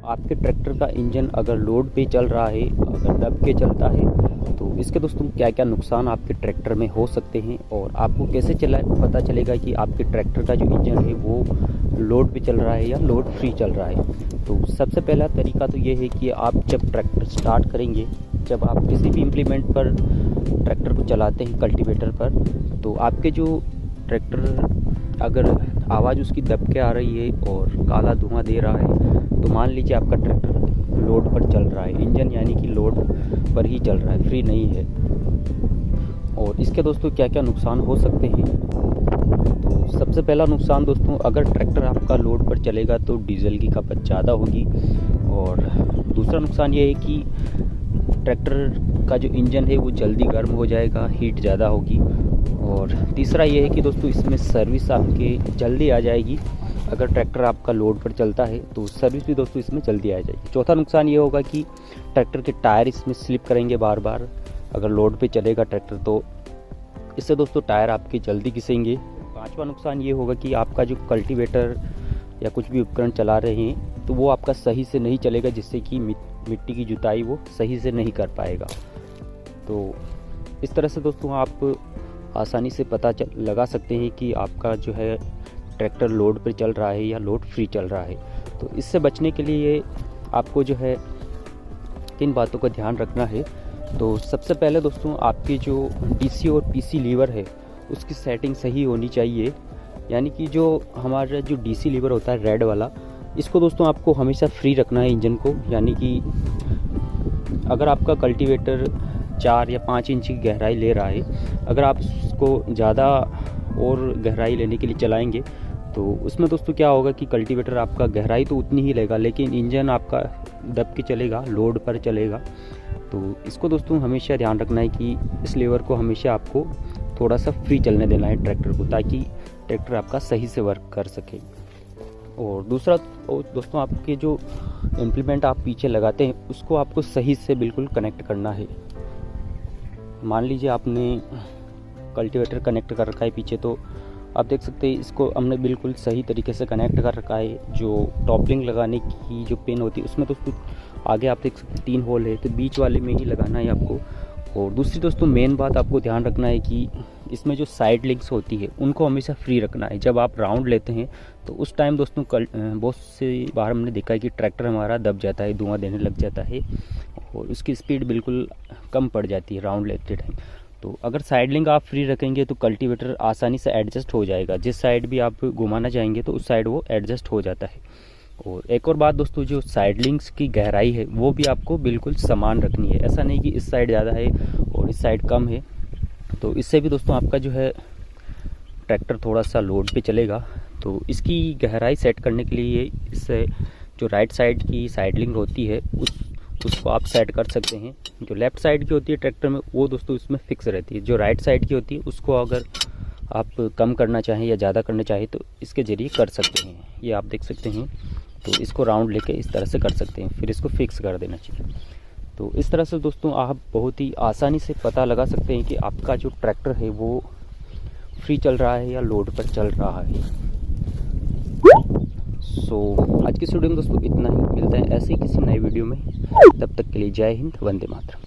आपके ट्रैक्टर का इंजन अगर लोड पे चल रहा है, अगर दब के चलता है, तो इसके दोस्तों क्या क्या नुकसान आपके ट्रैक्टर में हो सकते हैं और आपको कैसे पता चलेगा कि आपके ट्रैक्टर का जो इंजन है वो लोड पे चल रहा है या लोड फ्री चल रहा है। तो सबसे पहला तरीका तो ये है कि आप जब ट्रैक्टर स्टार्ट करेंगे, जब आप किसी भी इम्प्लीमेंट पर ट्रैक्टर को चलाते हैं कल्टीवेटर पर, तो आपके जो ट्रैक्टर अगर आवाज़ उसकी दब के आ रही है और काला धुआं दे रहा है, तो मान लीजिए आपका ट्रैक्टर लोड पर चल रहा है, इंजन यानी कि लोड पर ही चल रहा है, फ्री नहीं है। और इसके दोस्तों क्या क्या नुकसान हो सकते हैं। तो सबसे पहला नुकसान दोस्तों, अगर ट्रैक्टर आपका लोड पर चलेगा तो डीजल की खपत ज़्यादा होगी। और दूसरा नुकसान ये है कि ट्रैक्टर का जो इंजन है वो जल्दी गर्म हो जाएगा, हीट ज़्यादा होगी। और तीसरा ये है कि दोस्तों इसमें सर्विस आपके जल्दी आ जाएगी। अगर ट्रैक्टर आपका लोड पर चलता है तो सर्विस भी दोस्तों इसमें जल्दी आ जाएगी। चौथा नुकसान ये होगा कि ट्रैक्टर के टायर इसमें स्लिप करेंगे बार बार, अगर लोड पे चलेगा ट्रैक्टर तो इससे दोस्तों टायर आपके जल्दी घिसेंगे। पांचवा नुकसान ये होगा कि आपका जो कल्टीवेटर या कुछ भी उपकरण चला रहे हैं तो वो आपका सही से नहीं चलेगा, जिससे कि मिट्टी की जुताई वो सही से नहीं कर पाएगा। तो इस तरह से दोस्तों आप आसानी से पता लगा सकते हैं कि आपका जो है ट्रैक्टर लोड पर चल रहा है या लोड फ्री चल रहा है। तो इससे बचने के लिए आपको जो है किन बातों का ध्यान रखना है। तो सबसे पहले दोस्तों आपकी जो डीसी और पीसी लीवर है उसकी सेटिंग सही होनी चाहिए। यानी कि जो हमारा जो डीसी लीवर होता है रेड वाला, इसको दोस्तों आपको हमेशा फ्री रखना है इंजन को। यानी कि अगर आपका कल्टीवेटर 4 या 5 इंच की गहराई ले रहा है, अगर आप उसको ज़्यादा और गहराई लेने के लिए चलाएंगे तो उसमें दोस्तों क्या होगा कि कल्टीवेटर आपका गहराई तो उतनी ही लेगा, लेकिन इंजन आपका दब के चलेगा, लोड पर चलेगा। तो इसको दोस्तों हमेशा ध्यान रखना है कि इस लीवर को हमेशा आपको थोड़ा सा फ्री चलने देना है ट्रैक्टर को, ताकि ट्रैक्टर आपका सही से वर्क कर सके। और दूसरा दोस्तों, आपके जो इम्प्लीमेंट आप पीछे लगाते हैं उसको आपको सही से बिल्कुल कनेक्ट करना है। मान लीजिए आपने कल्टीवेटर कनेक्ट कर रखा है पीछे, तो आप देख सकते हैं इसको हमने बिल्कुल सही तरीके से कनेक्ट कर रखा है। जो टॉपलिंग लगाने की जो पिन होती है उसमें दोस्तों आगे आप देख सकते हैं 3 होल है, तो बीच वाले में ही लगाना है आपको। और दूसरी दोस्तों मेन बात आपको ध्यान रखना है कि इसमें जो साइड लिंक्स होती है उनको हमेशा फ्री रखना है। जब आप राउंड लेते हैं तो उस टाइम दोस्तों बहुत से बार हमने देखा है कि ट्रैक्टर हमारा दब जाता है, धुआं देने लग जाता है और उसकी स्पीड बिल्कुल कम पड़ जाती है राउंड लेते टाइम। तो अगर साइड लिंक आप फ्री रखेंगे तो कल्टीवेटर आसानी से एडजस्ट हो जाएगा, जिस साइड भी आप घुमाना चाहेंगे तो उस साइड वो एडजस्ट हो जाता है। और एक और बात दोस्तों, जो साइड लिंक्स की गहराई है वो भी आपको बिल्कुल समान रखनी है। ऐसा नहीं कि इस साइड ज़्यादा है और इस साइड कम है, तो इससे भी दोस्तों आपका जो है ट्रैक्टर थोड़ा सा लोड पे चलेगा। तो इसकी गहराई सेट करने के लिए इससे जो राइट साइड की साइड लिंक होती है उसको आप सेट कर सकते हैं। जो लेफ़्ट साइड की होती है ट्रैक्टर में वो दोस्तों इसमें फिक्स रहती है। जो राइट साइड की होती है उसको अगर आप कम करना चाहें या ज़्यादा करना चाहें तो इसके ज़रिए कर सकते हैं। ये आप देख सकते हैं, तो इसको राउंड लेके इस तरह से कर सकते हैं, फिर इसको फिक्स कर देना चाहिए। तो इस तरह से दोस्तों आप बहुत ही आसानी से पता लगा सकते हैं कि आपका जो ट्रैक्टर है वो फ्री चल रहा है या लोड पर चल रहा है। आज की वीडियो में दोस्तों इतना ही। मिलते हैं ऐसे ही किसी नई वीडियो में, तब तक के लिए जय हिंद, वंदे मातरम।